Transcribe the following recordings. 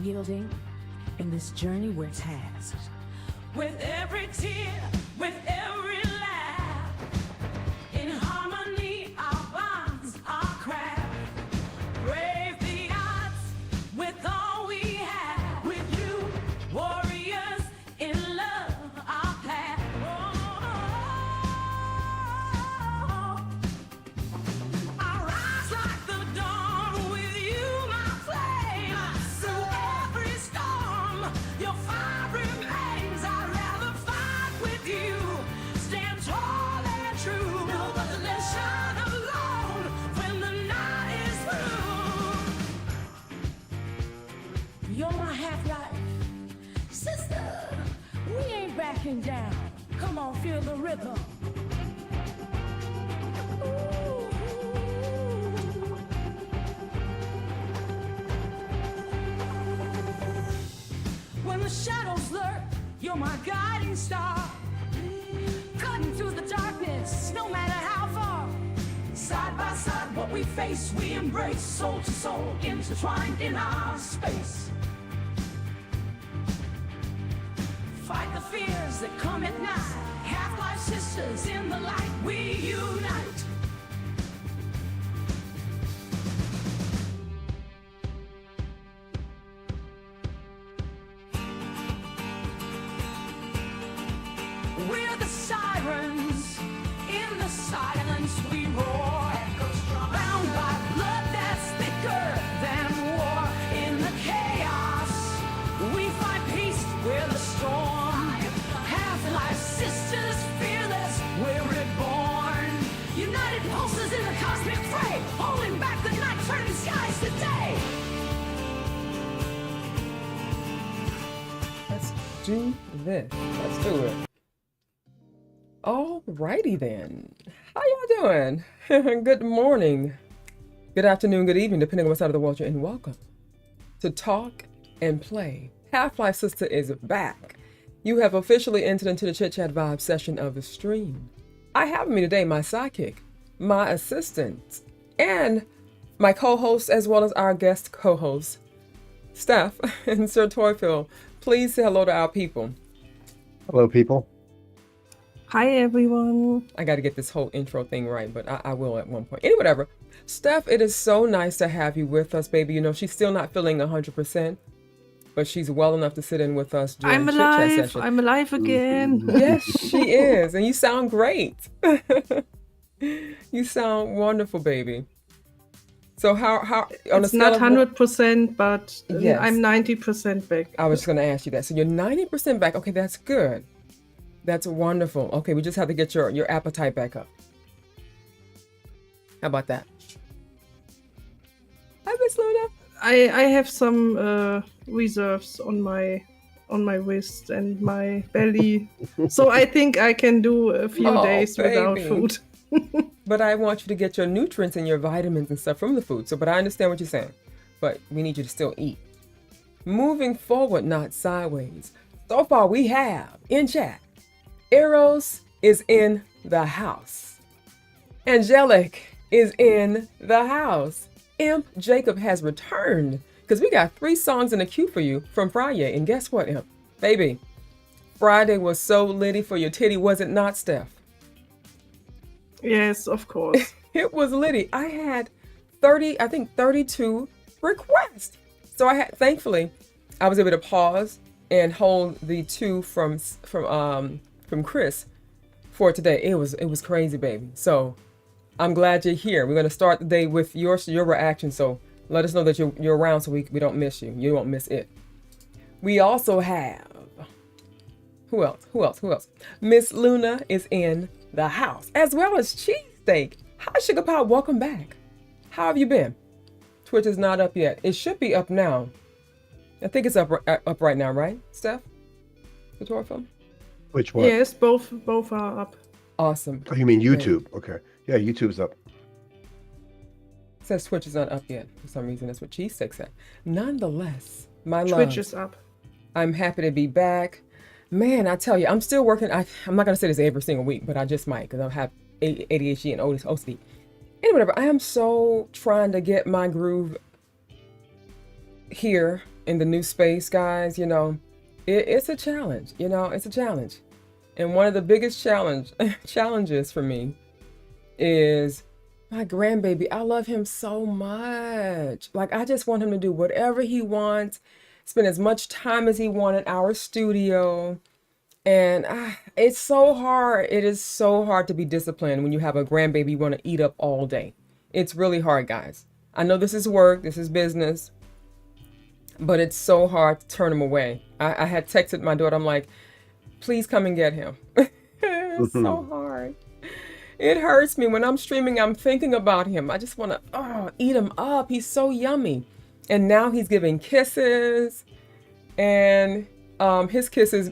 Yielding in this journey we're tasked. With every tear, with every laugh, in harmony our bonds are craft. Brave the odds with all we have. With you, warriors in love, our path. I rise like the dawn with you, my flame. Through every storm, your fire remains. I'd rather fight with you, stand tall and true. No other than shine alone when the night is through. You're my half-life, sister. We ain't backing down. Come on, feel the rhythm. Ooh. When the shadows lurk, you're my guiding star. Cutting through the darkness, no matter how far. Side by side, what we face, we embrace. Soul to soul, intertwined in our space. Fight the fears that come at night. Half-life sisters in the light, we unite. We're the sirens, in the silence we roar. Bound by blood that's thicker than war. In the chaos, we find peace where the storm. Half-life sisters, fearless, we're reborn. United pulses in the cosmic fray, holding back the night, turning skies to day. Let's do this. Let's do it. Alrighty then. How y'all doing? Good morning, good afternoon, good evening, depending on what side of the world you're in. Welcome to Talk and Play. HalfLifeSistah is back. You have officially entered into the Chit-Chat Vibe Session of the stream. I have with me today my sidekick, my assistant, and my co-host, as well as our guest co-host, Steph and Sir Toyfield. Please say hello to our people. Hello, people. Hi, everyone. I got to get this whole intro thing right, but I will at one point. Anyway, whatever. Steph, it is so nice to have you with us, baby. You know, she's still not feeling 100%, but she's well enough to sit in with us during I'm the Chit-Chat alive. session. I'm alive again. Yes, she is. And you sound great. You sound wonderful, baby. So how on It's a scale not of 100%, but Yes. I'm 90% back. I was just going to ask you that. So you're 90% back. Okay, that's good. That's wonderful. Okay, we just have to get your appetite back up. How about that? Hi, Miss Luna. I have some reserves on my wrist and my belly, so I think I can do a few Oh, days without baby. food. But I want you to get your nutrients and your vitamins and stuff from the food. So, but I understand what you're saying. But we need you to still eat. Moving forward, not sideways. So far, we have in chat, Eros is in the house. Angelic is in the house. Imp Jacob has returned because we got 3 songs in the queue for you from Friday. And guess what, Imp? Baby, Friday was so litty for your titty, was it not, Steph? Yes, of course. It was litty. I had 32 requests. So thankfully, I was able to pause and hold the 2 from Chris for today. It was crazy, baby. So I'm glad you're here. We're gonna start the day with your reaction. So let us know that you're around so we don't miss you. You won't miss it. We also have who else? Miss Luna is in the house, as well as Cheesesteak. Hi, Sugar Pop. Welcome back. How have you been? Twitch is not up yet. It should be up now. I think it's up right now, right, Steph? The tour film? Which one? Yes, both are up. Awesome. Oh, you mean YouTube? Okay. Yeah, YouTube's up. It says Twitch is not up yet. For some reason, that's what Cheesesteak said. Nonetheless, my love. Twitch is up. I'm happy to be back. Man, I tell you, I'm still working. I'm not going to say this every single week, but I just might because I have ADHD and OCD. Anyway, whatever. I am so trying to get my groove here in the new space, guys, you know, it's a challenge, you know, it's a challenge. And one of the biggest challenges for me is my grandbaby. I love him so much. Like, I just want him to do whatever he wants, spend as much time as he wants in our studio. And it's so hard. It is so hard to be disciplined when you have a grandbaby you want to eat up all day. It's really hard, guys. I know this is work, this is business, but it's so hard to turn him away. I had texted my daughter, I'm like, please come and get him. It's so hard. It hurts me when I'm streaming. I'm thinking about him. I just want to eat him up. He's so yummy. And now he's giving kisses, and his kisses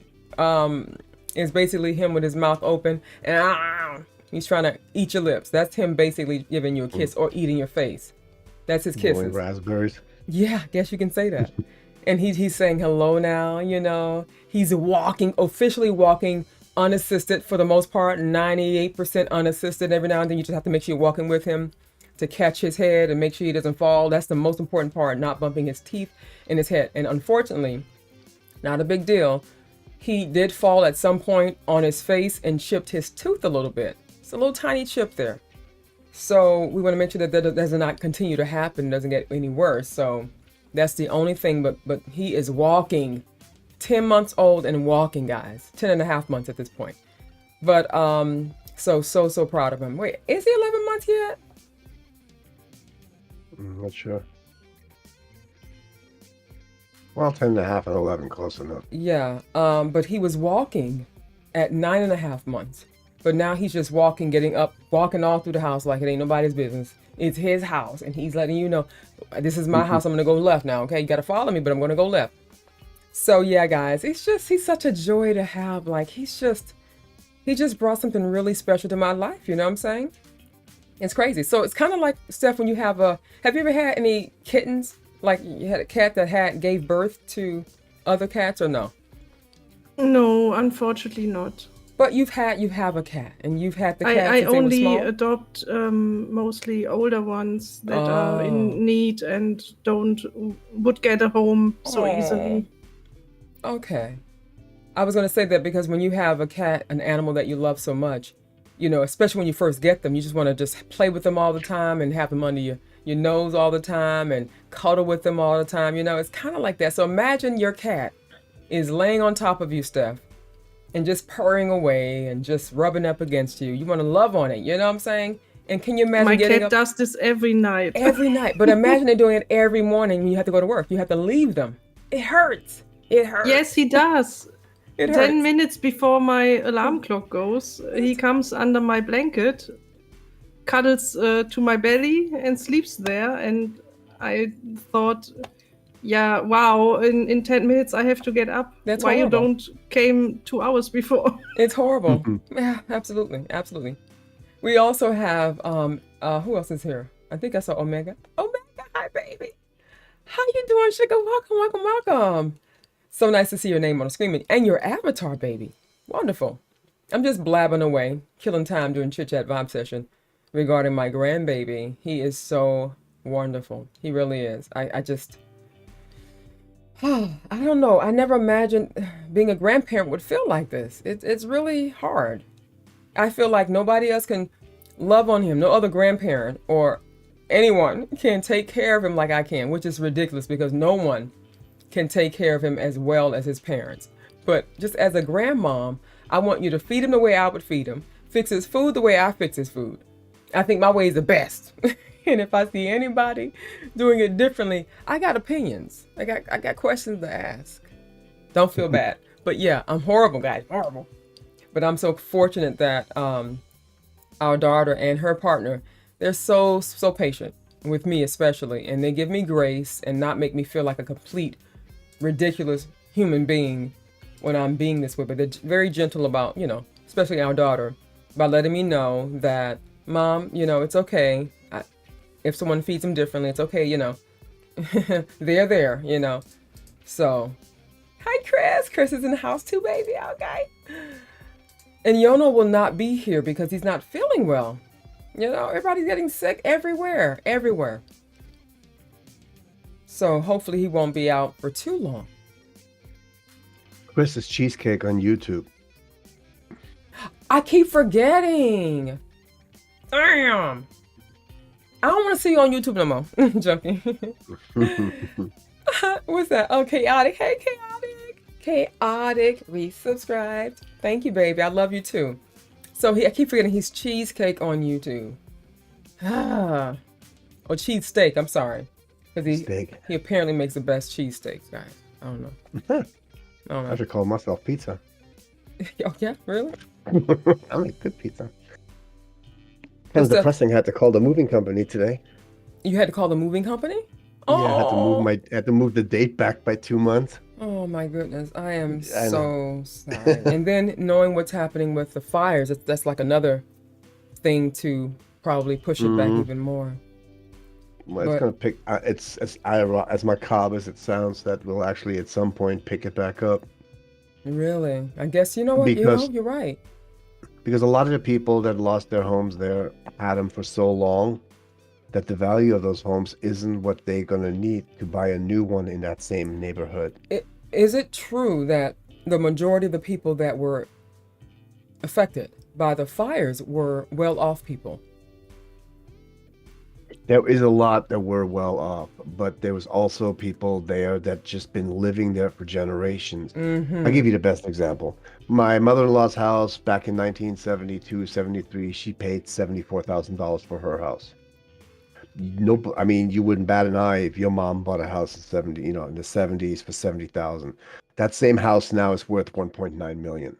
is basically him with his mouth open, and he's trying to eat your lips. That's him basically giving you a kiss or eating your face. That's his kisses. Blowing raspberries. Yeah, I guess you can say that. And he's saying hello now, you know. He's walking, officially walking unassisted for the most part, 98% unassisted. Every now and then you just have to make sure you're walking with him to catch his head and make sure he doesn't fall. That's the most important part, not bumping his teeth in his head. And unfortunately, not a big deal, he did fall at some point on his face and chipped his tooth a little bit. It's a little tiny chip there. So we want to make sure that that does not continue to happen, doesn't get any worse. So that's the only thing, but he is walking, 10 months old and walking, guys, 10 and a half months at this point. But so proud of him. Wait, is he 11 months yet? I'm not sure. Well, 10 and a half and 11, close enough. Yeah, but he was walking at 9 and a half months. But now he's just walking, getting up, walking all through the house like it ain't nobody's business. It's his house, and he's letting you know, this is my house, I'm gonna go left now, okay? You gotta follow me, but I'm gonna go left. So yeah, guys, he's such a joy to have. Like, he just brought something really special to my life, you know what I'm saying? It's crazy. So it's kind of like, Steph, when you have you ever had any kittens? Like, you had a cat that gave birth to other cats, or no? No, unfortunately not. But you have a cat, and you've had the cat I since they were only small? adopt mostly older ones that are in need and would get a home so easily. Okay. I was going to say that because when you have a cat, an animal that you love so much, you know, especially when you first get them, you just want to just play with them all the time and have them under your nose all the time and cuddle with them all the time. You know, it's kind of like that. So imagine your cat is laying on top of you, Steph, and just purring away and just rubbing up against you. You want to love on it. You know what I'm saying? And can you imagine My getting cat up does this every night. every night? But imagine they're doing it every morning when you have to go to work. You have to leave them. It hurts. It hurts. Yes, he does. It 10 hurts. minutes before my alarm clock goes, he comes under my blanket, cuddles to my belly, and sleeps there. And I thought, yeah, wow, in 10 minutes I have to get up. That's Why horrible. you don't came 2 hours before? It's horrible. Yeah, absolutely. Absolutely. We also have, who else is here? I think I saw Omega. Omega, hi, baby. How you doing, sugar? Welcome. So nice to see your name on the screen and your avatar, baby. Wonderful. I'm just blabbing away, killing time during Chit-Chat Vibe Session regarding my grandbaby. He is so wonderful. He really is. I don't know. I never imagined being a grandparent would feel like this. It's really hard. I feel like nobody else can love on him. No other grandparent or anyone can take care of him like I can, which is ridiculous because no one can take care of him as well as his parents. But just as a grandmom, I want you to feed him the way I would feed him, fix his food the way I fix his food. I think my way is the best. And if I see anybody doing it differently, I got opinions. I got questions to ask. Don't feel bad. But yeah, I'm horrible, guys. Horrible. But I'm so fortunate that our daughter and her partner, they're so patient with me especially. And they give me grace and not make me feel like a complete ridiculous human being when I'm being this way. But they're very gentle about, you know, especially our daughter, by letting me know that, Mom, you know, it's okay. If someone feeds them differently, it's okay, you know. They're there, you know. So, hi, Chris. Chris is in the house too, baby. Okay. And Jono will not be here because he's not feeling well. You know, everybody's getting sick everywhere. So hopefully he won't be out for too long. Chris's cheesecake on YouTube. I keep forgetting. Damn. I don't want to see you on YouTube no more. Joking. What's that? Oh, chaotic. Hey, chaotic. Chaotic. Resubscribed. Thank you, baby. I love you too. So I keep forgetting he's cheesecake on YouTube. Or cheese steak. I'm sorry. Because he apparently makes the best cheesesteaks, guys. I don't know. I don't know. I should call myself pizza. Oh, yeah? Really? I make good pizza. Kind of depressing. I had to call the moving company today. You had to call the moving company? Yeah, I had to move the date back by 2 months. Oh my goodness, I am so sorry. And then knowing what's happening with the fires, that's like another thing to probably push it back even more. Well, it's gonna pick. It's as macabre as it sounds. That will actually at some point pick it back up. Really, I guess you know what. You're right. Because a lot of the people that lost their homes there had them for so long that the value of those homes isn't what they're going to need to buy a new one in that same neighborhood. Is it true that the majority of the people that were affected by the fires were well-off people? There is a lot that were well off, but there was also people there that just been living there for generations. I'll give you the best example. My mother-in-law's house back in 1972, 73, she paid $74,000 for her house. No, I mean, you wouldn't bat an eye if your mom bought a house in in the 70s for $70,000. That same house now is worth $1.9 million.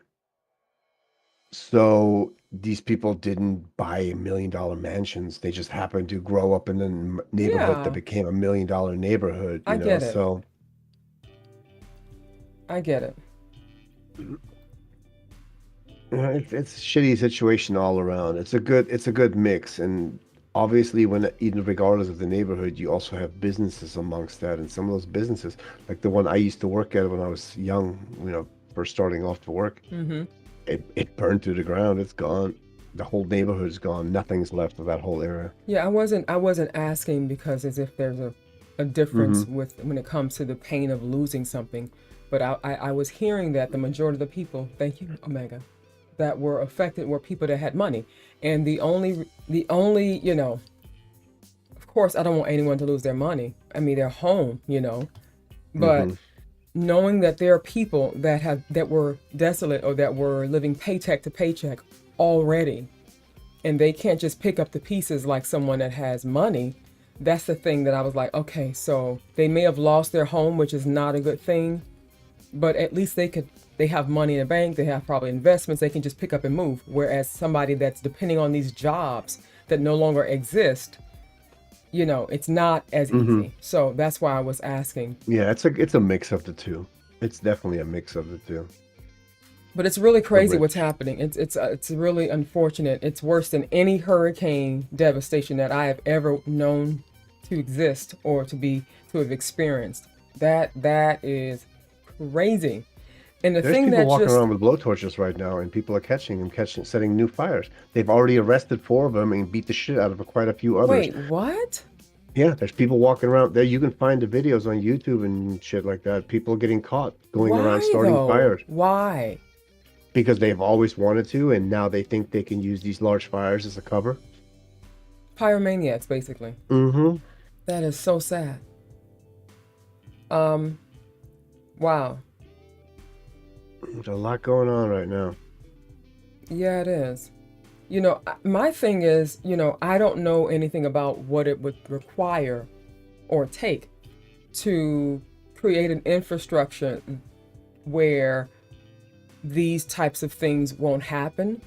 So these people didn't buy $1 million mansions. They just happened to grow up in a neighborhood that became $1 million neighborhood. I get it. So I get it. It's a shitty situation all around. It's a good mix, and obviously, even regardless of the neighborhood, you also have businesses amongst that, and some of those businesses, like the one I used to work at when I was young, first starting off to work. It burned to the ground. It's gone. The whole neighborhood's gone. Nothing's left of that whole area. Yeah, I wasn't asking because as if there's a difference with when it comes to the pain of losing something, but I was hearing that the majority of the people, thank you, Omega, that were affected were people that had money, and the only of course I don't want anyone to lose their money. I mean their home, but. Knowing that there are people that were desolate or that were living paycheck to paycheck already, and they can't just pick up the pieces like someone that has money. That's the thing that I was like, okay, so they may have lost their home, which is not a good thing, but at least they have money in the bank, they have probably investments, they can just pick up and move. Whereas somebody that's depending on these jobs that no longer exist, it's not as easy. So that's why I was asking. Yeah, it's a mix of the two. It's definitely a mix of the two. But it's really crazy what's happening. It's really unfortunate. It's worse than any hurricane devastation that I have ever known to exist or to have experienced. That is crazy. And There's people walking around with blowtorches right now, and people are setting new fires. They've already arrested 4 of them and beat the shit out of quite a few others. Wait, what? Yeah, there's people walking around there. You can find the videos on YouTube and shit like that. People getting caught going around starting fires. Why? Because they've always wanted to, and now they think they can use these large fires as a cover. Pyromaniacs, basically. That is so sad. Wow. There's a lot going on right now. Yeah, it is. My thing is, I don't know anything about what it would require or take to create an infrastructure where these types of things won't happen,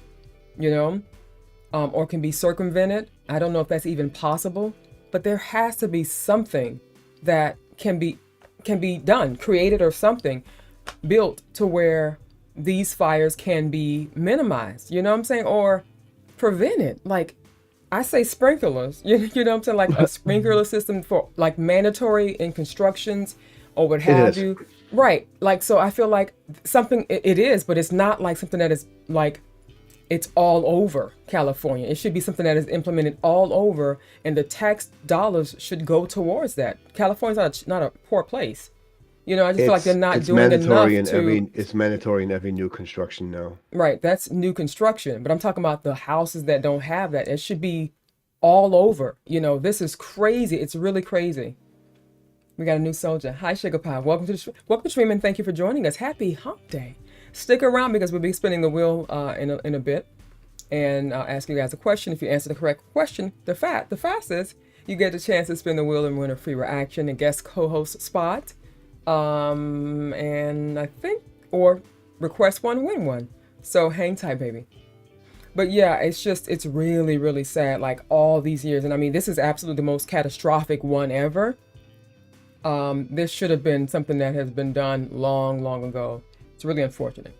or can be circumvented. I don't know if that's even possible, but there has to be something that can be done, created or something built to where these fires can be minimized, you know what I'm saying, or prevented. Like I say sprinklers, you know what I'm saying, like a sprinkler system for like mandatory in constructions or what have you, right? Like, so I feel like something it is, but it's not like something that is like it's all over California. It should be something that is implemented all over, and the tax dollars should go towards that. California's not a poor place. You know, I just feel like they're not It's doing enough mandatory in to. it's mandatory in every new construction now. Right, that's new construction, but I'm talking about the houses that don't have that. It should be all over. You know, this is crazy. It's really crazy. We got a new soldier. Hi, Sugar Pie. Welcome to stream, and thank you for joining us. Happy Hump Day. Stick around because we'll be spinning the wheel in a bit, and I'll ask you guys a question. If you answer the correct question, the fastest, you get the chance to spin the wheel and win a free reaction and guest co-host spot. And I think, or request one, win one. So hang tight, baby. But yeah, it's really, really sad. Like all these years, and I mean, this is absolutely the most catastrophic one ever. This should have been something that has been done long, long ago. It's really unfortunate.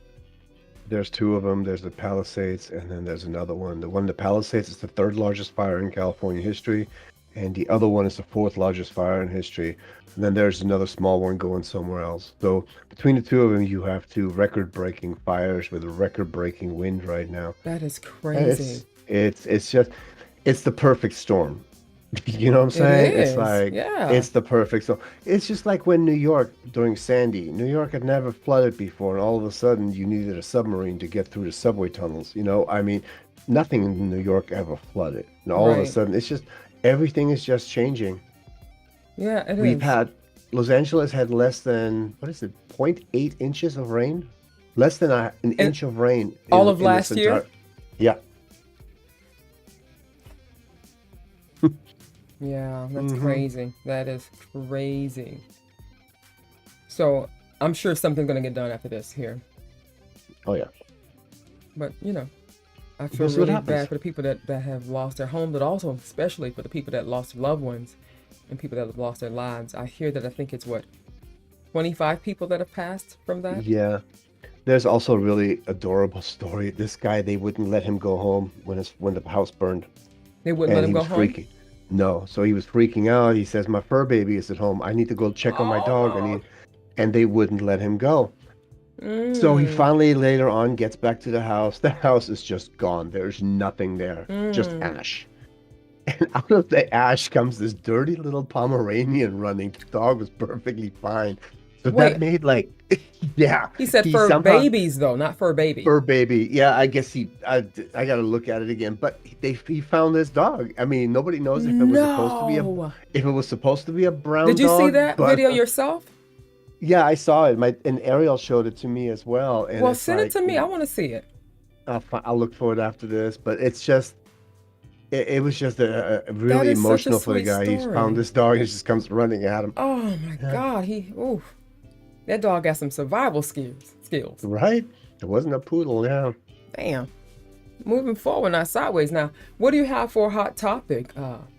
There's two of them. There's the Palisades, and then there's another one. The one in the Palisades is the third largest fire in California history, and the other one is the fourth largest fire in history. And then there's another small one going somewhere else. So between the two of them, you have two record-breaking fires with a record-breaking wind right now. That is crazy. It's just the perfect storm. You know what I'm saying? It is. It's like, Yeah. it's the perfect storm. It's just like when New York during Sandy. New York had never flooded before, and all of a sudden you needed a submarine to get through the subway tunnels. You know, I mean, nothing in New York ever flooded. And all of a Right. sudden, it's just everything is just changing. Yeah, it We've is. had Los Angeles had less than, what is it, 0.8 inches of rain? Less than an inch of rain. all of in this last year? entire- Yeah. Yeah, that's crazy. That is crazy. So I'm sure something's gonna get done after this here. Oh, yeah. But you know, I feel We'll see what really happens. bad for the people that have lost their home, but also especially for the people that lost loved ones and people that have lost their lives. I hear that I think it's 25 people that have passed from that. Yeah. There's also a really adorable story. This guy, they wouldn't let him go home when the house burned. They wouldn't And let him he go was home. freaking. No, so he was freaking out. He says, "My fur baby is at home. I need to go check on my dog." And they wouldn't let him go. So he finally later on gets back to the house. The house is just gone. There's nothing there, just ash. And out of the ash comes this dirty little Pomeranian running. The dog was perfectly fine. So Wait. that made like, yeah. He said fur somehow- babies though, not fur baby. Fur baby. Yeah, I guess I got to look at it again. But he found this dog. I mean, nobody knows if it was supposed to be No. a brown Did you see dog, that but- video yourself? Yeah, I saw it. And Ariel showed it to me as well. And Well, it's send it to like, me. I want to see it. I'll look for it after this. But it's just, it was just a really is such a emotional for the sweet guy. He's story. found this dog and just comes running at him. Oh my God, that dog got some survival skills. Right? It wasn't a poodle. Yeah. Damn. Moving forward, not sideways. Now, what do you have for a hot topic?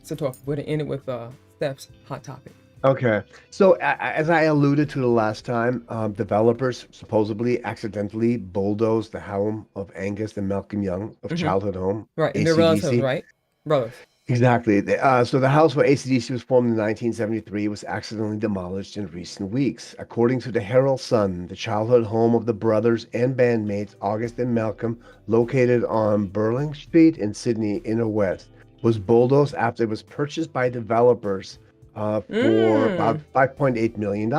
So we're gonna end it with Steph's hot topic. Okay, so as I alluded to the last time, developers supposedly accidentally bulldozed the home of Angus and Malcolm Young of Childhood Home. Right, and their relatives, AC/DC. right? Brothers. Exactly. So the house where AC/DC was formed in 1973 was accidentally demolished in recent weeks. According to the Herald Sun, the childhood home of the brothers and bandmates August and Malcolm, located on Burling Street in Sydney, Inner West, was bulldozed after it was purchased by developers for about $5.8 million.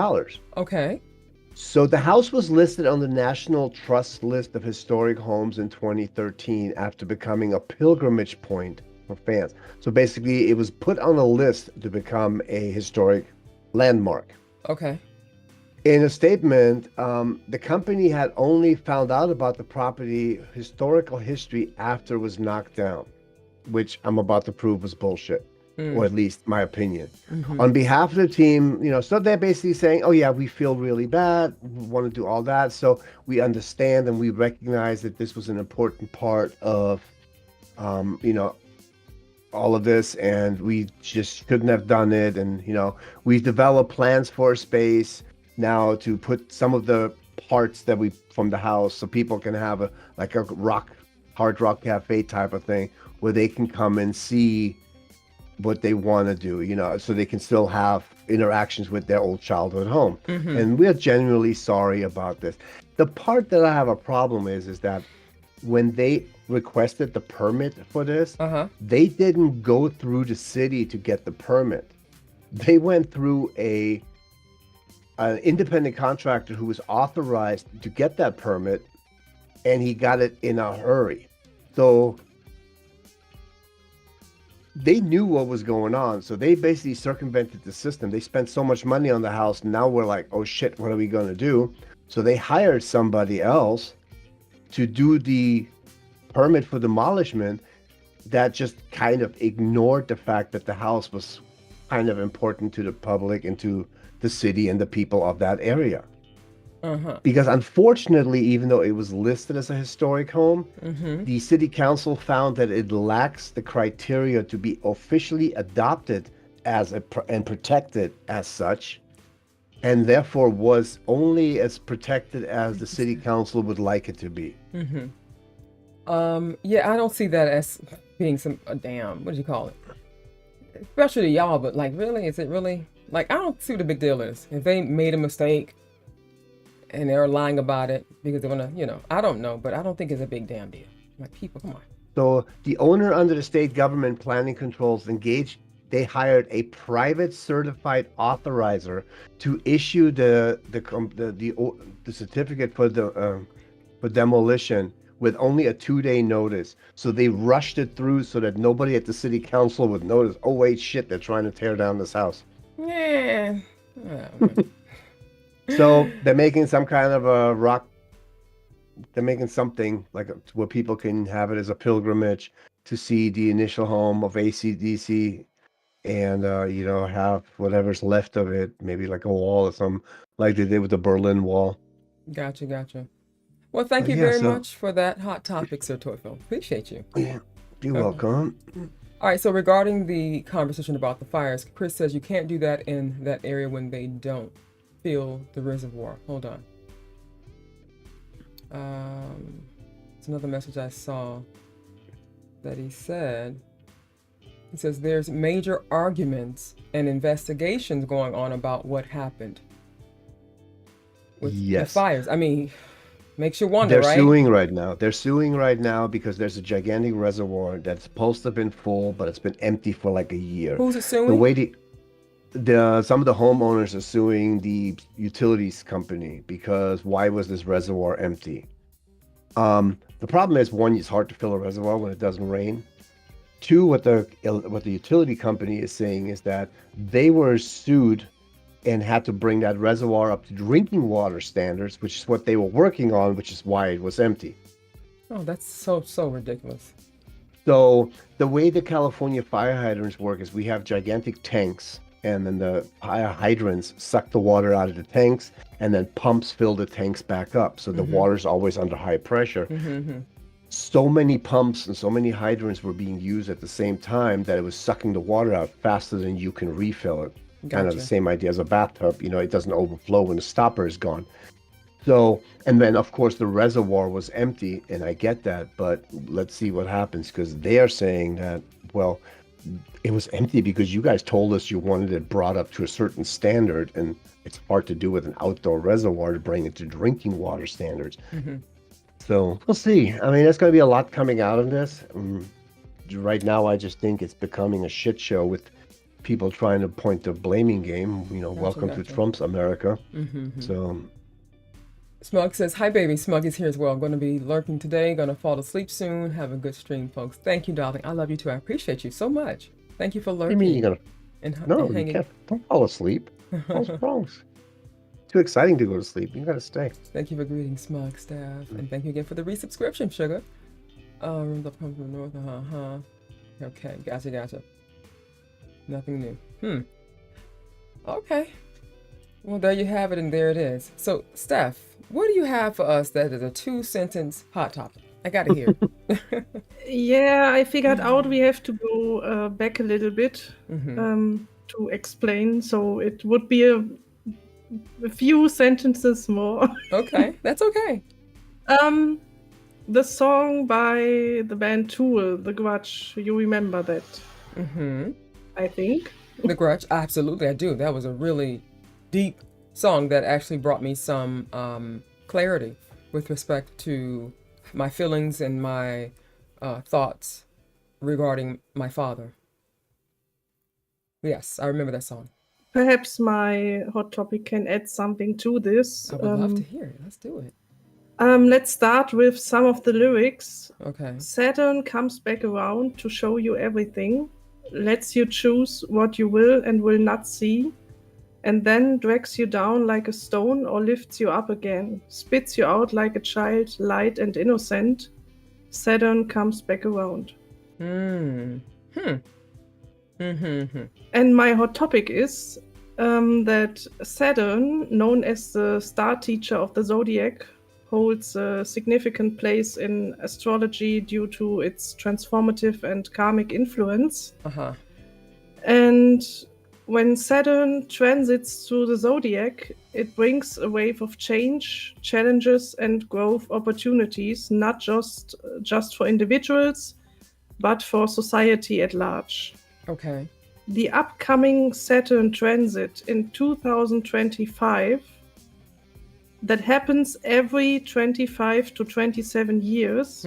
Okay. So the house was listed on the National Trust list of historic homes in 2013 after becoming a pilgrimage point for fans. So basically, it was put on a list to become a historic landmark. Okay. In a statement, the company had only found out about the property historical history after it was knocked down, which I'm about to prove was bullshit, or at least my opinion. On behalf of the team, so they're basically saying, oh yeah, we feel really bad, we want to do all that. So we understand and we recognize that this was an important part of, all of this, and we just couldn't have done it. And, we've developed plans for a space now to put some of the parts that from the house so people can have a hard rock cafe type of thing where they can come and see what they want to do, so they can still have interactions with their old childhood home. And we're genuinely sorry about this. The part that I have a problem is that when they requested the permit for this, Uh-huh. they didn't go through the city to get the permit. They went through an independent contractor who was authorized to get that permit, and he got it in a hurry. So they knew what was going on. So they basically circumvented the system. They spent so much money on the house. Now we're like, oh shit, what are we going to do? So they hired somebody else to do the permit for demolishment that just kind of ignored the fact that the house was kind of important to the public and to the city and the people of that area. Uh-huh. Because unfortunately, even though it was listed as a historic home, the city council found that it lacks the criteria to be officially adopted as and protected as such, and therefore was only as protected as the city council would like it to be. Yeah, I don't see that as being a damn, what do you call it? Especially to y'all, but like, really, is it really? Like, I don't see what the big deal is. If they made a mistake and they're lying about it because they want to, I don't know, but I don't think it's a big damn deal. Like, people, come on. So the owner under the state government planning controls they hired a private certified authorizer to issue the certificate for demolition with only a 2-day notice. So they rushed it through so that nobody at the city council would notice, oh wait, shit, they're trying to tear down this house. Yeah. So they're making some kind of they're making something like where people can have it as a pilgrimage to see the initial home of AC/DC and, have whatever's left of it, maybe like a wall or something like they did with the Berlin Wall. Gotcha. Well, thank But you yeah, very so- much for that hot topic, Sir Toyfil. Appreciate you. Yeah, you're welcome. All right, so regarding the conversation about the fires, Chris says you can't do that in that area when they don't fill the reservoir. Hold on. It's another message I saw that he said. He says there's major arguments and investigations going on about what happened with the Yes. fires. I mean, makes you wonder, They're right? suing right now. They're suing right now because there's a gigantic reservoir that's supposed to have been full, but it's been empty for like a year. Who's it The suing? way some of the homeowners are suing the utilities company because why was this reservoir empty? The problem is, one, it's hard to fill a reservoir when it doesn't rain. Two, what the utility company is saying is that they were sued and had to bring that reservoir up to drinking water standards, which is what they were working on, which is why it was empty. Oh, that's so ridiculous. So the way the California fire hydrants work is we have gigantic tanks, and then the fire hydrants suck the water out of the tanks, and then pumps fill the tanks back up. So the water's always under high pressure. So many pumps and so many hydrants were being used at the same time that it was sucking the water out faster than you can refill it. Kind of the Gotcha. same idea as a bathtub, it doesn't overflow when the stopper is gone. So, and then of course the reservoir was empty, and I get that, but let's see what happens, because they are saying that, well, it was empty because you guys told us you wanted it brought up to a certain standard, and it's hard to do with an outdoor reservoir to bring it to drinking water standards. So we'll see. I mean, there's going to be a lot coming out of this. Right now, I just think it's becoming a shit show with people trying to point the blaming game. Welcome to gotcha. Trump's America. So Smug says, hi baby, Smug is here as well. I'm going to be lurking today, going to fall asleep soon. Have a good stream, folks. Thank you, darling. I love you too. I appreciate you so much. Thank you for what do lurking. you mean you're going and, to? No, and you hanging. can't. Don't fall asleep. What's wrong? Too exciting to go to sleep. You got to stay. Thank you for greeting Smug staff. And thank you again for the resubscription, sugar. Rooms up come from the north. Okay, gotcha. Nothing new. Okay. Well, there you have it, and there it is. So, Steph, what do you have for us that is a 2-sentence hot topic? I gotta hear. Yeah, I figured out we have to go back a little bit to explain. So it would be a few sentences more. Okay, that's okay. The song by the band Tool, The Grudge, you remember that? I think. The Grudge, absolutely, I do. That was a really deep song that actually brought me some clarity with respect to my feelings and my thoughts regarding my father. Yes, I remember that song. Perhaps my hot topic can add something to this. I would love to hear it. Let's do it. Let's start with some of the lyrics. Okay. Saturn comes back around to show you everything, lets you choose what you will and will not see, and then drags you down like a stone or lifts you up again, spits you out like a child, light and innocent. Saturn comes back around. Hmm. And my hot topic is that Saturn, known as the star teacher of the zodiac, holds a significant place in astrology due to its transformative and karmic influence. Uh-huh. And when Saturn transits through the zodiac, it brings a wave of change, challenges, and growth opportunities, not just for individuals, but for society at large. Okay. The upcoming Saturn transit in 2025 that happens every 25 to 27 years.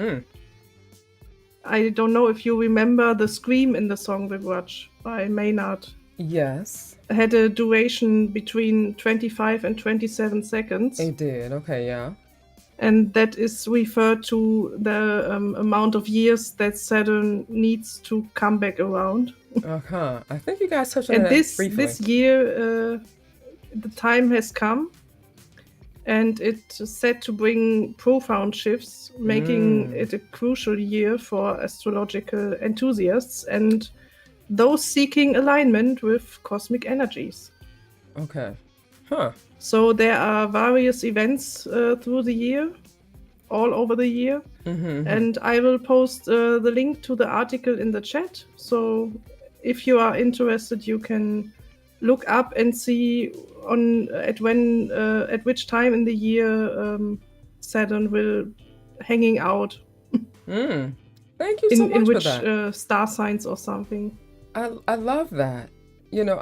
I don't know if you remember the scream in the song The Grudge by Maynard. Yes. Had a duration between 25 and 27 seconds. It did. Okay, yeah. And that is referred to the amount of years that Saturn needs to come back around. Uh-huh. I think you guys touched on And that briefly. this year, the time has come, and it's set to bring profound shifts, making it a crucial year for astrological enthusiasts and those seeking alignment with cosmic energies. Okay. Huh. So there are various events through the year, all over the year. And I will post the link to the article in the chat. So if you are interested, you can look up and see at which time in the year Saturn will hanging out. Thank you so much in for which that. star signs or something. I love that. You know,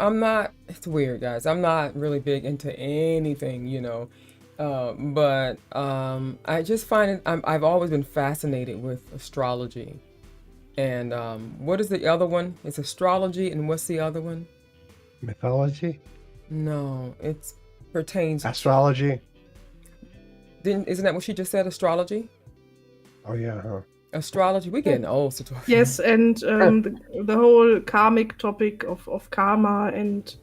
it's weird, guys. I'm not really big into anything, you know. But I just find it, I've always been fascinated with astrology. And what is the other one? It's astrology, and what's the other one? Mythology? No, it pertains. Astrology? Isn't that what she just said? Astrology? Oh, yeah, huh? Astrology? We're getting old, so Yes, and the whole karmic topic of karma and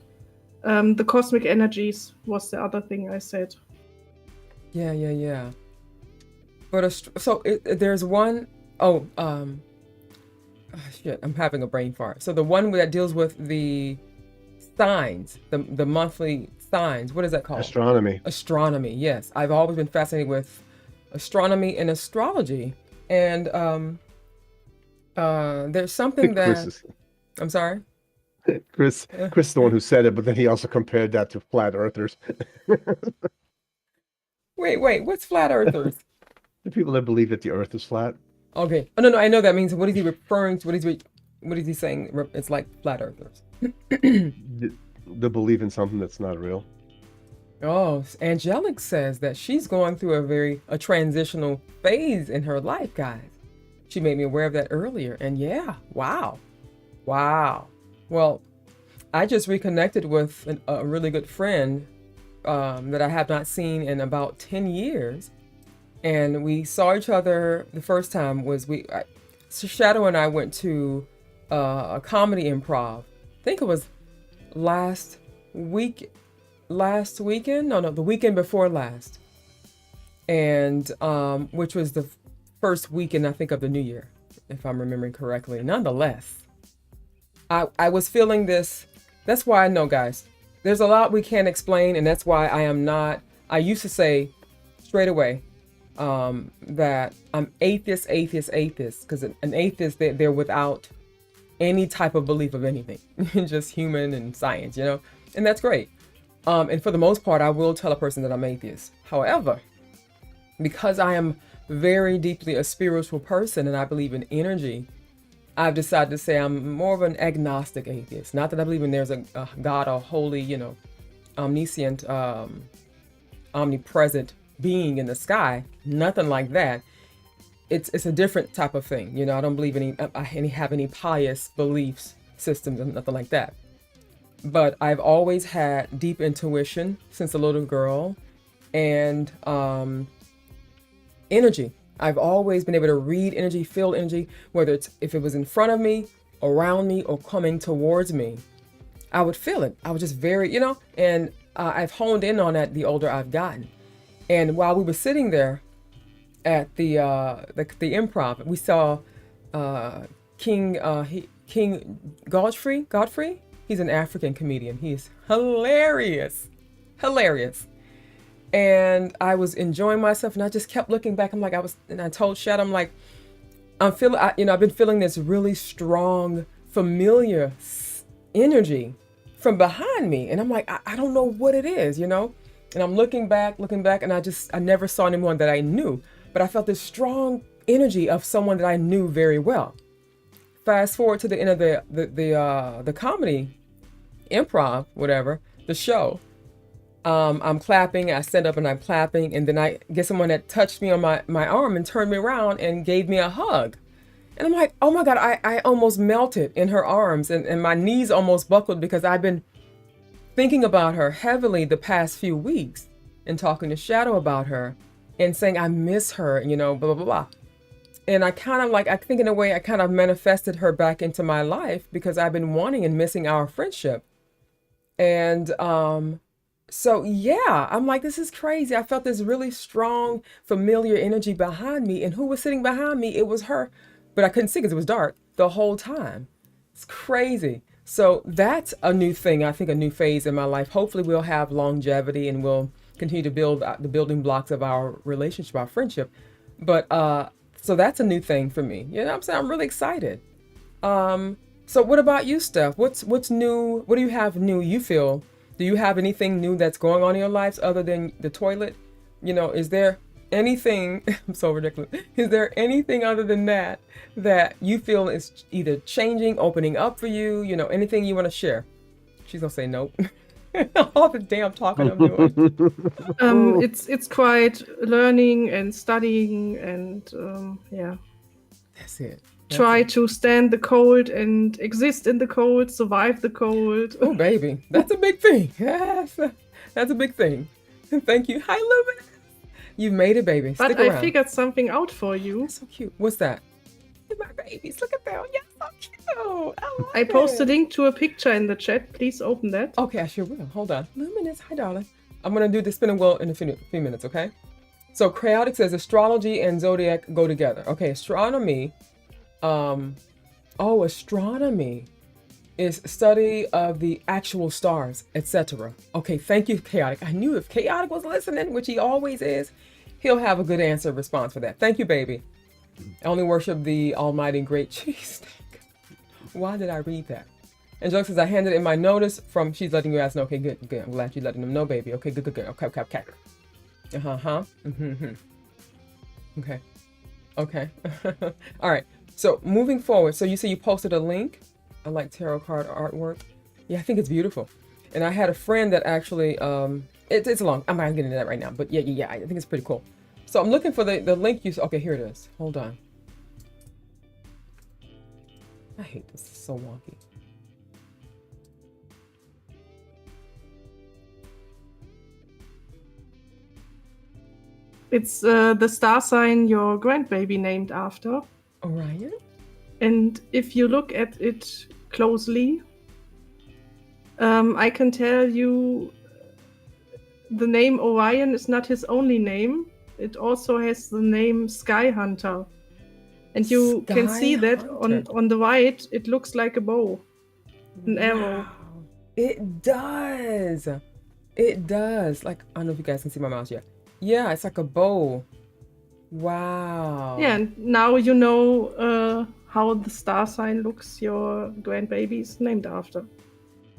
the cosmic energies was the other thing I said. Yeah. But there's one shit, I'm having a brain fart. So the one that deals with the signs, the monthly signs, what is that called? Astronomy, yes. I've always been fascinated with astronomy and astrology. And there's something that I'm sorry? Chris is the one who said it, but then he also compared that to flat earthers. Wait, what's flat earthers? The people that believe that the earth is flat. Okay. Oh, no, I know that means. What is he referring to? What is he saying? It's like flat earthers. The belief in something that's not real. Oh, Angelic says that she's going through a transitional phase in her life, guys. She made me aware of that earlier. And yeah, wow. Well, I just reconnected with a really good friend that I have not seen in about 10 years. And we saw each other the first time Shadow and I went to a comedy improv. I think it was last weekend? No, the weekend before last. And which was the first weekend, I think, of the new year, if I'm remembering correctly. Nonetheless, I was feeling this. That's why I know, guys, there's a lot we can't explain, and that's why I used to say straight away that I'm atheist, because an atheist, they're without any type of belief of anything, just human and science, you know, and that's great. And for the most part, I will tell a person that I'm atheist. However, because I am very deeply a spiritual person and I believe in energy, I've decided to say I'm more of an agnostic atheist. Not that I believe in there's a God or holy, you know, omniscient, omnipresent being in the sky. Nothing like that. it's a different type of thing. You know, I don't believe have any pious beliefs systems and nothing like that. But I've always had deep intuition since a little girl, and energy. I've always been able to read energy, feel energy, whether it's if it was in front of me, around me, or coming towards me. I would feel it. I was just very, you know, and I've honed in on that the older I've gotten. And while we were sitting there at the improv, we saw King Godfrey. He's an African comedian. He's hilarious. And I was enjoying myself, and I just kept looking back. And I told Shad, I'm like, I've been feeling this really strong, familiar energy from behind me. And I'm like, I don't know what it is, you know? And I'm looking back, and I never saw anyone that I knew, but I felt this strong energy of someone that I knew very well. Fast forward to the end of the comedy, improv, whatever, the show. I'm clapping, I stand up and I'm clapping, and then I get someone that touched me on my arm and turned me around and gave me a hug. And I'm like, oh my God, I almost melted in her arms, and my knees almost buckled because I've been thinking about her heavily the past few weeks and talking to Shadow about her and saying I miss her, you know, blah, blah, blah. And I think in a way I kind of manifested her back into my life because I've been wanting and missing our friendship. And so yeah, I'm like, this is crazy. I felt this really strong, familiar energy behind me. And who was sitting behind me? It was her. But I couldn't see because it was dark the whole time. It's crazy. So that's a new thing, I think a new phase in my life. Hopefully we'll have longevity and we'll continue to build the building blocks of our relationship, our friendship. But so that's a new thing for me. You know what I'm saying? I'm really excited. So what about you, Steph? What's new? What do you have new you feel? Do you have anything new that's going on in your lives other than the toilet? You know, is there anything, I'm so ridiculous. Is there anything other than that you feel is either changing, opening up for you? You know, anything you want to share? She's gonna say nope. All the damn talking I'm doing. It's quite learning and studying and yeah. That's it. Try to stand the cold and exist in the cold, survive the cold. Oh, baby. That's a big thing. Yes. That's a big thing. Thank you. Hi, Luminous. You've made it, baby. But Stick around. I figured something out for you. That's so cute. What's that? My babies. Look at them. Yeah, so cute. I posted a link to a picture in the chat. Please open that. Okay, I sure will. Hold on. Luminous. Hi, darling. I'm going to do the spinning wheel in a few minutes, okay? So, Chaotic says astrology and zodiac go together. Okay, astronomy. Astronomy is study of the actual stars, etc. Okay, thank you, Chaotic. I knew if Chaotic was listening, which he always is, he'll have a good answer response for that. Thank you, baby. I only worship the almighty great cheese steak. Why did I read that? Angelica says, I handed in my notice from, she's letting you guys know. Okay, good. I'm glad you're letting them know, baby. Okay, good. Okay. Okay. All right. So moving forward, so you say you posted a link. I like tarot card artwork. Yeah, I think it's beautiful. And I had a friend that actually, it's long. I'm not gonna get into that right now, but yeah, I think it's pretty cool. So I'm looking for the link you, okay, here it is. Hold on. I hate this, it's so wonky. It's the star sign your grandbaby named after. Orion? And if you look at it closely, I can tell you the name Orion is not his only name. It also has the name Sky Hunter. And you can see that on the right, it looks like a bow, an arrow. It does. It does. Like, I don't know if you guys can see my mouse yet. Yeah, it's like a bow. Wow. Yeah, and now you know how the star sign looks your grandbaby's named after.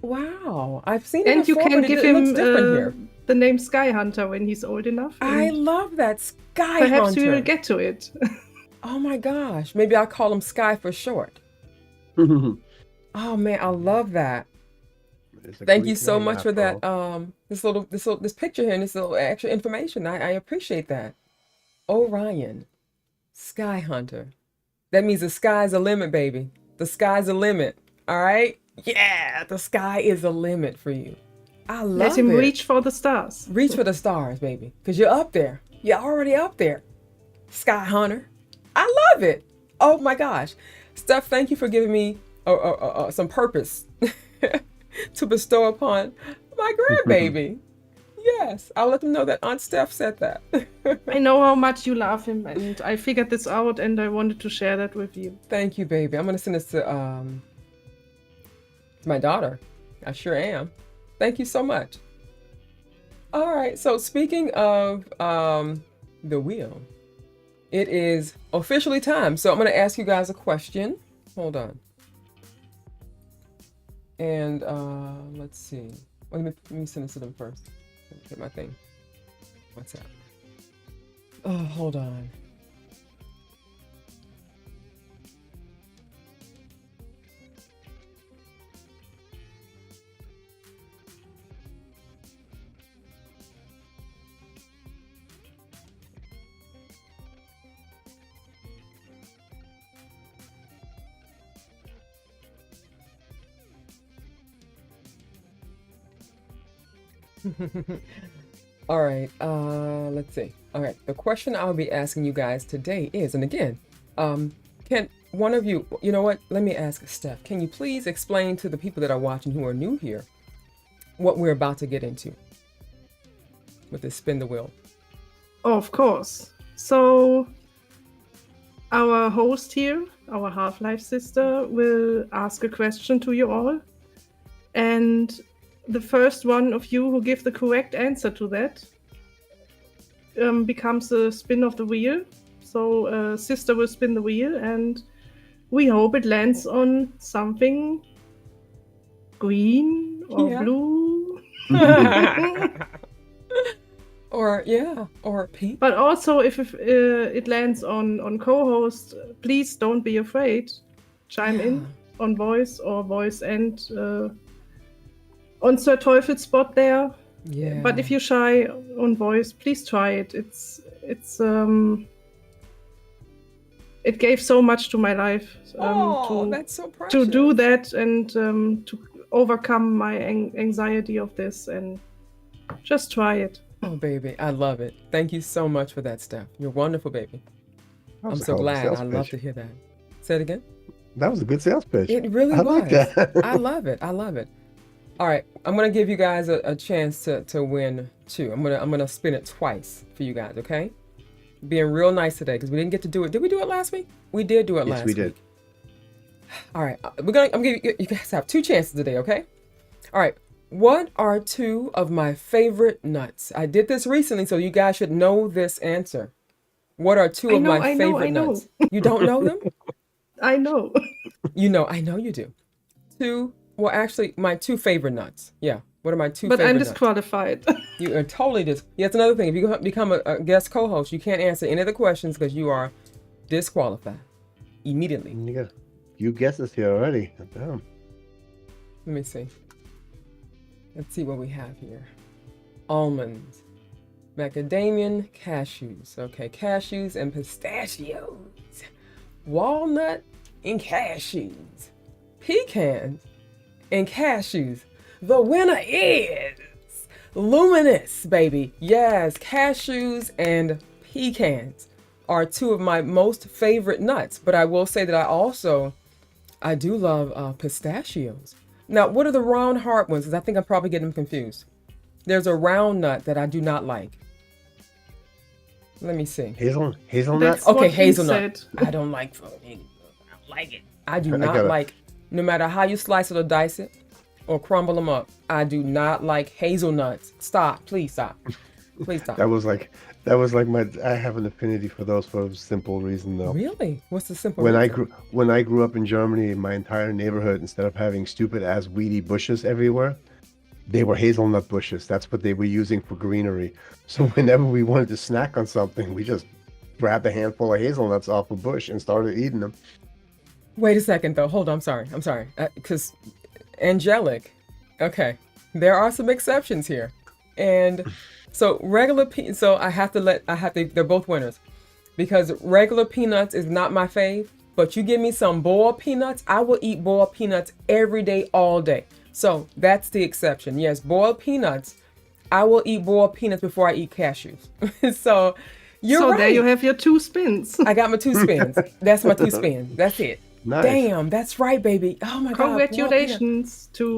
Wow. I've seen it and before, you can but give it looks different here. The name Sky Hunter when he's old enough. I love that. Sky Perhaps Hunter. we will get to it. Oh my gosh. Maybe I'll call him Sky for short. Oh man, I love that. Thank you so much for that. This picture here and this little extra information. I appreciate that. Orion. Sky Hunter. That means the sky's the limit, baby. The sky's the limit. All right? Yeah, the sky is the limit for you. I love Let him it. reach for the stars. Reach for the stars, baby. Because you're up there. You're already up there. Sky Hunter. I love it. Oh my gosh. Steph, thank you for giving me some purpose to bestow upon my grandbaby. Yes, I'll let them know that Aunt Steph said that. I know how much you love him, and I figured this out, and I wanted to share that with you. Thank you, baby. I'm going to send this to my daughter. I sure am. Thank you so much. All right, so speaking of the wheel, it is officially time. So I'm going to ask you guys a question. Hold on. And let's see. Let me send this to them first. Let me get my thing. What's that? Oh, hold on. All right, let's see. All right, the question I'll be asking you guys today is, and again, can one of you, you know what? Let me ask Steph. Can you please explain to the people that are watching who are new here what we're about to get into with this spin the wheel? Of course. So, our host here, our Half-Life-Sistah, will ask a question to you all. And the first one of you who give the correct answer to that becomes the spin of the wheel. So Sistah will spin the wheel, and we hope it lands on something green or blue. Or pink. But also, if it lands on co-host, please don't be afraid. Chime in on voice or voice and on Sir Teufel's spot there. Yeah. But if you're shy on voice, please try it. It gave so much to my life. That's so precious. To do that and to overcome my anxiety of this, and just try it. Oh, baby, I love it. Thank you so much for that, Steph. You're wonderful, baby. That was I'm a so hell of a glad. sales I love pitch. to hear that. Say it again. That was a good sales pitch. It really I was. like that. I love it. I love it. All right, I'm gonna give you guys a chance to win too. I'm gonna spin it twice for you guys. Okay? Being real nice today because we didn't get to do it. Did we do it last week? We did do it last week. Yes, we did. All right, I'm gonna give you guys have 2 chances today. Okay? All right. What are 2 of my favorite nuts? I did this recently, so you guys should know this answer. What are 2 of my favorite nuts? You don't know them? I know. You know, I know you do. 2. Well, actually, my 2 favorite nuts. Yeah. What are my 2 But favorite I'm nuts? disqualified. You are totally Yeah, that's another thing. If you become a guest co-host, you can't answer any of the questions because you are disqualified immediately. You got you guessed this here already. Damn. Let me see. Let's see what we have here. Almonds, macadamia, cashews. Okay, cashews and pistachios. Walnut and cashews. Pecans and cashews. The winner is Luminous, baby. Yes, cashews and pecans are 2 of my most favorite nuts. But I will say that I do love pistachios. Now, what are the round hard ones? Because I think I'm probably getting them confused. There's a round nut that I do not like. Let me see. Hazelnut. That's Okay, what he hazelnut. said. I don't like. I don't like it. I do not like. No matter how you slice it or dice it, or crumble them up, I do not like hazelnuts. Stop, please stop. Please stop. That was like my. I have an affinity for those for a simple reason though. Really? What's the simple When reason? I grew up in Germany, my entire neighborhood, instead of having stupid ass weedy bushes everywhere, they were hazelnut bushes. That's what they were using for greenery. So whenever we wanted to snack on something, we just grabbed a handful of hazelnuts off a bush and started eating them. Wait a second though. Hold on. I'm sorry. Because angelic. Okay. There are some exceptions here. And so they're both winners. because regular peanuts is not my fave. But you give me some boiled peanuts, I will eat boiled peanuts every day, all day. So that's the exception. Yes, boiled peanuts. I will eat boiled peanuts before I eat cashews. So you're So right. there you have your 2 spins. I got my 2 spins. That's my 2 spins. That's it. Nice. Damn, that's right, baby. Oh my God. boiled peanut. Congratulations to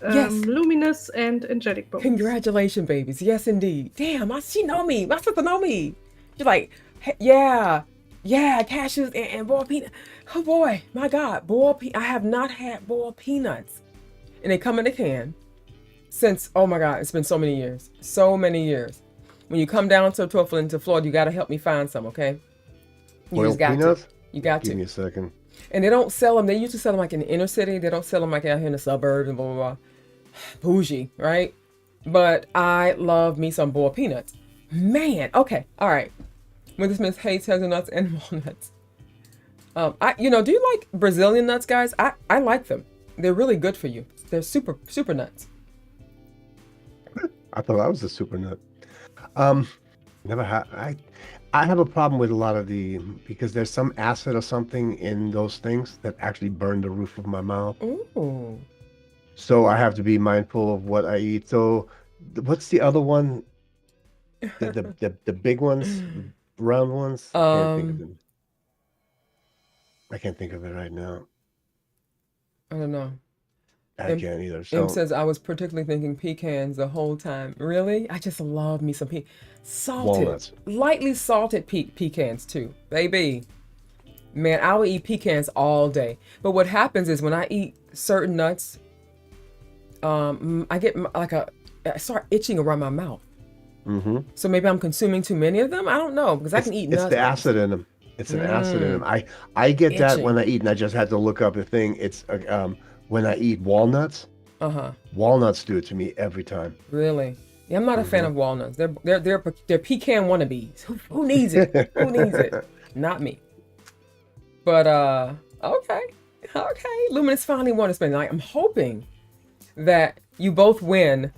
yes. Luminous and Angelic Bones. Congratulations, babies. Yes, indeed. Damn, she know me. My sister know me. She's like, "Hey, yeah, cashews and boiled peanut. Oh boy, my God, I have not had boiled peanuts, and they come in a can since. Oh my God, it's been so many years. So many years. When you come down to Torflin to Florida, you got to help me find some, okay? You Boiled just got peanuts? to. You got Give to. me a second. And they don't sell them. They used to sell them like in the inner city. They don't sell them like out here in the suburbs and blah, blah, blah. Bougie, right? But I love me some boiled peanuts. Man, okay, all right. When this Miss hates hazelnuts and walnuts. Do you like Brazilian nuts, guys? I like them. They're really good for you. They're super, super nuts. I thought that was a super nut. Never had. I have a problem with a lot of because there's some acid or something in those things that actually burn the roof of my mouth. Ooh. So I have to be mindful of what I eat. So what's the other one? The big ones, round ones. Can't think of them. I can't think of it right now. I don't know. I can't either. Em So says, I was particularly thinking pecans the whole time. Really? I just love me some salted, walnuts. lightly salted pecans too, baby. Man, I will eat pecans all day. But what happens is when I eat certain nuts, I get I start itching around my mouth. Mm-hmm. So maybe I'm consuming too many of them. I don't know because I can eat nuts. It's the acid in them. It's an acid in them. I get that when I eat, and I just had to look up the thing. It's when I eat walnuts. Walnuts do it to me every time. Really? Yeah, I'm not a fan of walnuts. They're pecan wannabes. Who needs it? Who needs it? Not me. But okay. Luminous finally won a spin. Like, I'm hoping that you both win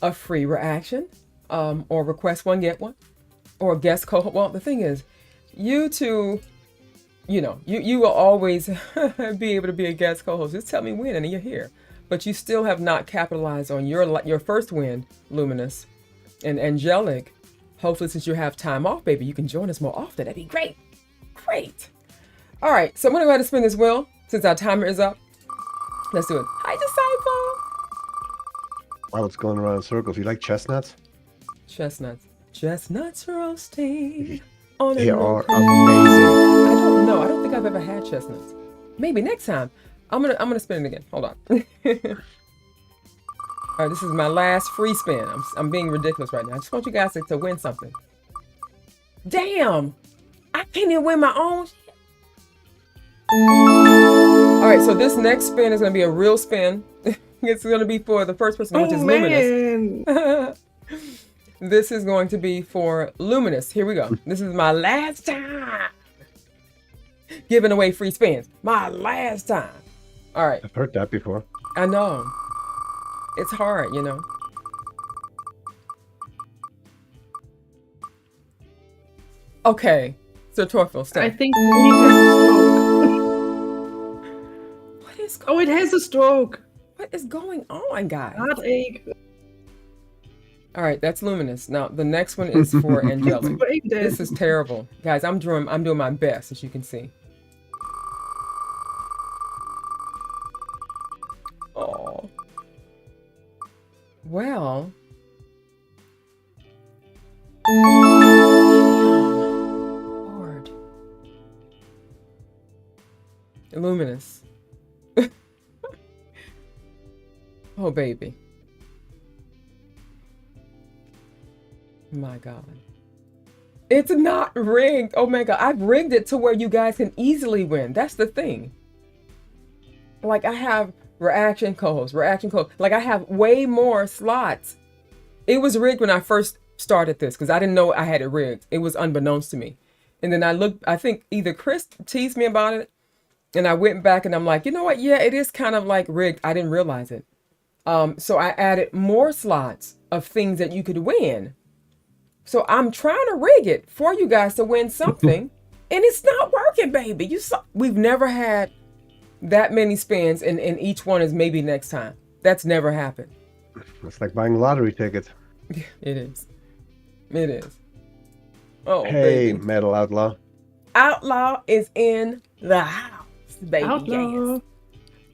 a free reaction, or request one get one, or a guest co-host. Well, the thing is, you two, you will always be able to be a guest co-host. Just tell me when, and you're here. But you still have not capitalized on your first win, Luminous and Angelic. Hopefully, since you have time off, baby, you can join us more often. That'd be great. Great. All right, so I'm gonna go ahead and spin this wheel since our timer is up. Let's do it. Hi, Disciple. Wow, it's going around in circles. You like chestnuts? Chestnuts roasting. On They a are milk. amazing. I don't know. I don't think I've ever had chestnuts. Maybe next time. I'm gonna spin it again. Hold on. All right, this is my last free spin. I'm being ridiculous right now. I just want you guys to win something. Damn! I can't even win my own. All right, so this next spin is gonna be a real spin. It's gonna be for the first person, which is Luminous. This is going to be for Luminous. Here we go. This is my last time giving away free spins. My last time. All right. I've heard that before. I know. It's hard, Okay. So Torfil, stop. I think he has a stroke. What is Oh, it has a stroke. What is going on, guys? Heartache. All right, that's Luminous. Now the next one is for Angelic. Brain dead. This is terrible, guys. I'm doing my best, as you can see. Oh. Well. Lord. Luminous. Oh, baby. My God. It's not rigged. Oh my God. I've rigged it to where you guys can easily win. That's the thing. Like, I have reaction co-host. Like, I have way more slots. It was rigged when I first started this because I didn't know I had it rigged. It was unbeknownst to me. And then I think either Chris teased me about it, and I went back and I'm like, you know what? Yeah, it is kind of like rigged. I didn't realize it. So I added more slots of things that you could win. So I'm trying to rig it for you guys to win something, and it's not working, baby. We've never had that many spins, and each one is maybe next time. That's never happened. It's like buying a lottery ticket. It is. It is. Oh, Hey, baby. Metal Outlaw. Outlaw is in the house, baby. Outlaw. Yes.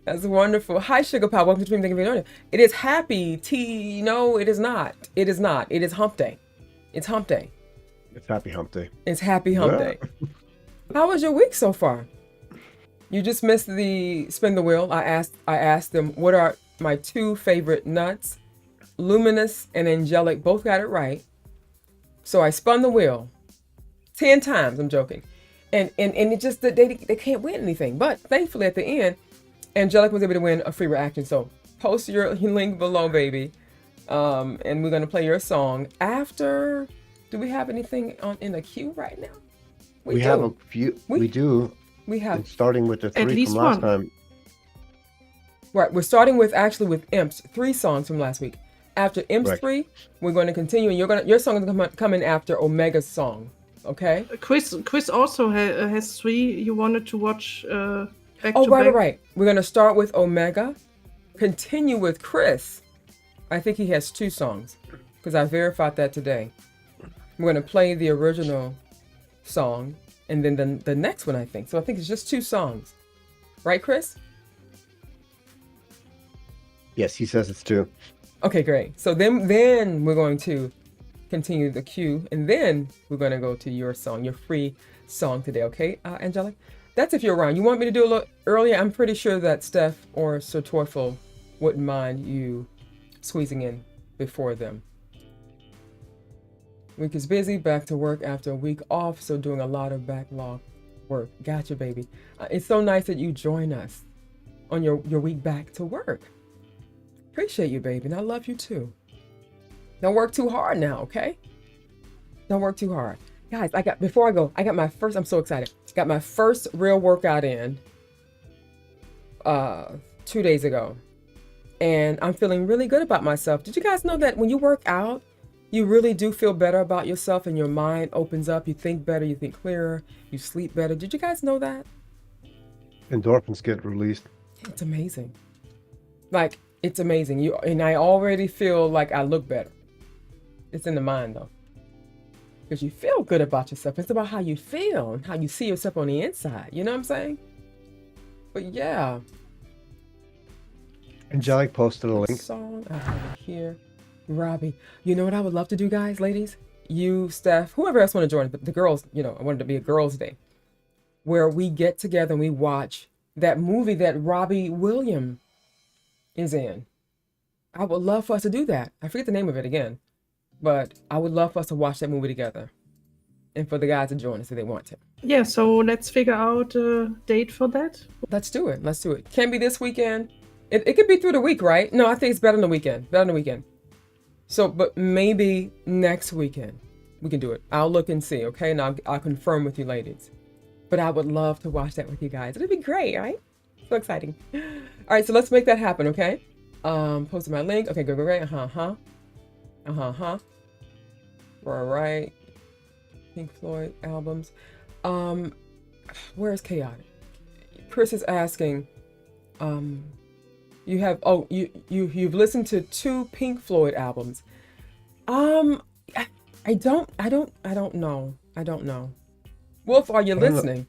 That's wonderful. Hi, Sugar Pop. Welcome to Dream. Thank you for joining. It is happy tea. No, it is not. It is not. It is hump day. It's hump day. It's Happy Hump Day. It's happy hump Yeah. day. How was your week so far? You just missed the spin the wheel. I asked them what are my two favorite nuts. Luminous and Angelic both got it right. So I spun the wheel 10 times. I'm joking. And it just, they can't win anything. But thankfully at the end, Angelic was able to win a free reaction. So post your link below, baby. And we're going to play your song after. Do we have anything in the queue right now? We do. have a few. We do. We have. And starting with the At 3 least from last one. time. Right. We're starting with Imp's 3 songs from last week. After Imp's Right. 3, we're going to continue, and your song is going to come in after Omega's song. Okay. Chris also has 3. You wanted to watch back Oh, to right, back. right. We're going to start with Omega, continue with Chris. I think he has 2 songs because I verified that today. We're going to play the original song and then the next one, I think. So I think it's just 2 songs. Right, Chris? Yes, he says it's 2. Okay, great. So then we're going to continue the queue, and then we're going to go to your song, your free song today, okay, Angelic? That's if you're around. You want me to do a little earlier? I'm pretty sure that Steph or Sir Torfel wouldn't mind you squeezing in before them. Week is busy, back to work after a week off, so doing a lot of backlog work. Gotcha, baby. It's so nice that you join us on your week back to work. Appreciate you, baby, and I love you too. Don't work too hard now, okay? Don't work too hard. Guys, I'm so excited. Got my first real workout in 2 days ago. And I'm feeling really good about myself. Did you guys know that when you work out, you really do feel better about yourself and your mind opens up. You think better, you think clearer, you sleep better. Did you guys know that? Endorphins get released. It's amazing. Like, it's amazing. And I already feel like I look better. It's in the mind though. Because you feel good about yourself. It's about how you feel and how you see yourself on the inside. You know what I'm saying? But yeah. Angelic posted a link. Song I have it here. Robbie. You know what I would love to do, guys, ladies? You, Steph, whoever else want to join, the girls, I wanted to be a girls' day. Where we get together and we watch that movie that Robbie Williams is in. I would love for us to do that. I forget the name of it again. But I would love for us to watch that movie together. And for the guys to join us if they want to. Yeah, so let's figure out a date for that. Let's do it. Let's do it. Can be this weekend. It could be through the week, right? No, I think it's better on the weekend. So, but maybe next weekend we can do it. I'll look and see, okay? And I'll confirm with you ladies. But I would love to watch that with you guys. It'd be great, right? So exciting. All right, so let's make that happen, okay? Posted my link. Okay, great. Right. Pink Floyd albums. Where's Chaotic? Chris is asking, you've listened to 2 Pink Floyd albums. I don't know. Wolf, are you listening?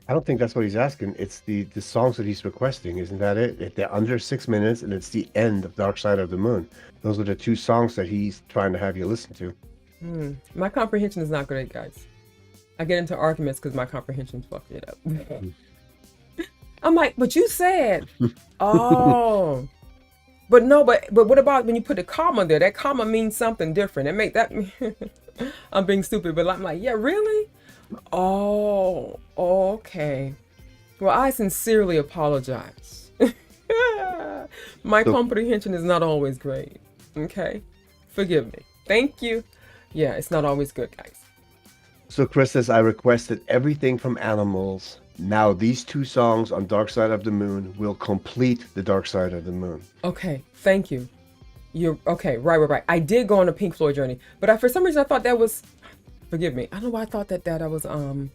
I don't think that's what he's asking. It's the songs that he's requesting. Isn't that it? If they're under 6 minutes and it's the end of Dark Side of the Moon. Those are the 2 songs that he's trying to have you listen to. My comprehension is not great, guys. I get into arguments because my comprehension fucked it up. I'm like, but you said, oh. But what about when you put a comma there? That comma means something different. It make that, I'm being stupid, but I'm like, yeah, really? Oh, okay. Well, I sincerely apologize. My comprehension is not always great. Okay? Forgive me. Thank you. Yeah, it's not always good, guys. So Chris says, I requested everything from Animals. Now these 2 songs on Dark Side of the Moon will complete the Dark Side of the Moon. Okay, thank you. You're okay. Right. I did go on a Pink Floyd journey, but for some reason I thought that was. Forgive me. I don't know why I thought that I was. Why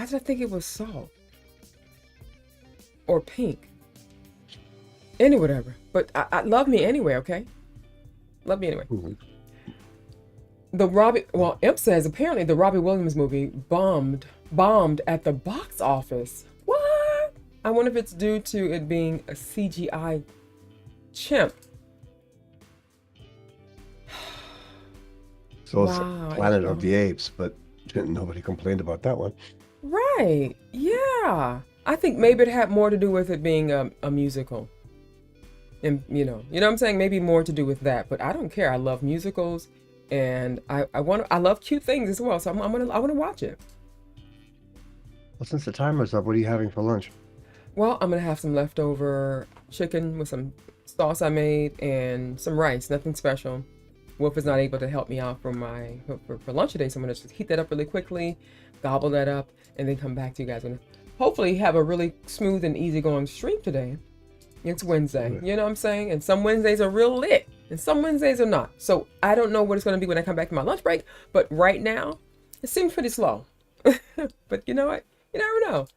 did I think it was Salt or Pink? Any whatever. But I love me anyway. Okay. Love me anyway. Mhm. Imp says apparently the Robbie Williams movie bombed at the box office. What? I wonder if it's due to it being a CGI chimp. So Wow, it's Planet I of the Apes, but nobody complained about that one. Right. Yeah. I think maybe it had more to do with it being a musical. And you know what I'm saying? Maybe more to do with that, but I don't care. I love musicals and I love cute things as well. So I want to watch it. Well, since the timer's up, what are you having for lunch? Well, I'm going to have some leftover chicken with some sauce I made and some rice, nothing special. Wolf is not able to help me out for lunch today, so I'm going to just heat that up really quickly, gobble that up, and then come back to you guys and hopefully have a really smooth and easygoing stream today. It's Wednesday, you know what I'm saying? And some Wednesdays are real lit, and some Wednesdays are not. So I don't know what it's going to be when I come back from my lunch break, but right now, it seems pretty slow. But you know what? You never know.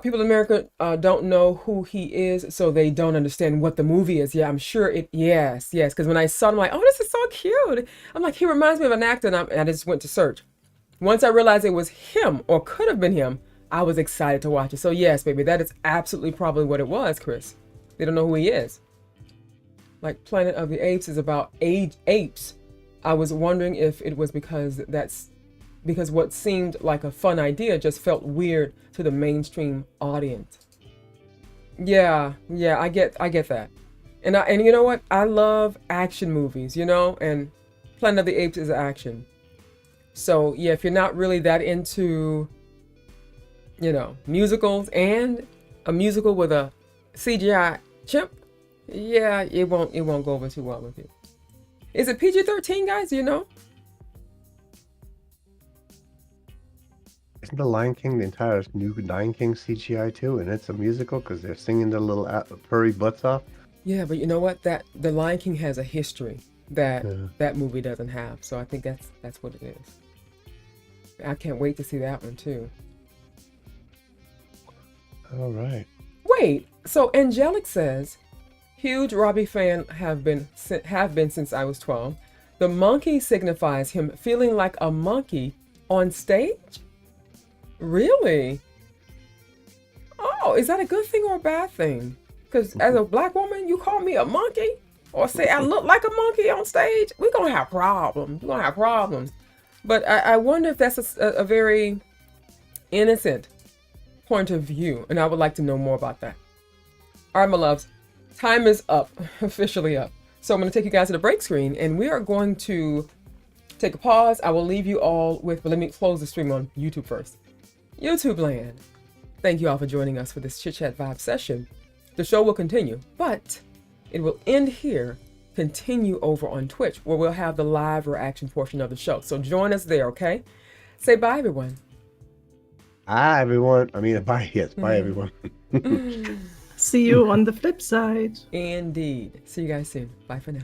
People in America don't know who he is, so they don't understand what the movie is. Yeah, I'm sure it. Yes. Because when I saw it, I'm like, oh, this is so cute. I'm like, he reminds me of an actor, and I just went to search. Once I realized it was him or could have been him, I was excited to watch it. So yes, baby, that is absolutely probably what it was, Chris. They don't know who he is. Like Planet of the Apes is about apes. I was wondering if it was because what seemed like a fun idea just felt weird to the mainstream audience. Yeah, I get that. And you know what? I love action movies, and Planet of the Apes is action. So yeah, if you're not really that into, musicals and a musical with a CGI chimp, yeah, it won't go over too well with you. Is it PG-13, guys? Do you know? Isn't the Lion King, the entire new Lion King CGI too? And it's a musical because they're singing their little furry butts off. Yeah, but you know what? That the Lion King has a history that that movie doesn't have. So I think that's what it is. I can't wait to see that one too. All right. Wait, so Angelic says, huge Robbie fan have been since I was 12. The monkey signifies him feeling like a monkey on stage? Really? Oh, is that a good thing or a bad thing? Because as a black woman, you call me a monkey or say I look like a monkey on stage, we're going to have problems. But I wonder if that's a very innocent point of view, and I would like to know more about that. All right, my loves, time is up, officially up. So I'm going to take you guys to the break screen, and we are going to take a pause. I will leave you all with, but let me close the stream on YouTube first. YouTube land, thank you all for joining us for this Chit-Chat Vibe session. The show will continue, but it will end here, continue over on Twitch, where we'll have the live reaction portion of the show. So join us there, okay? Say bye, everyone. Bye, everyone. I mean, bye. Yes, bye, everyone. See you on the flip side. Indeed. See you guys soon. Bye for now.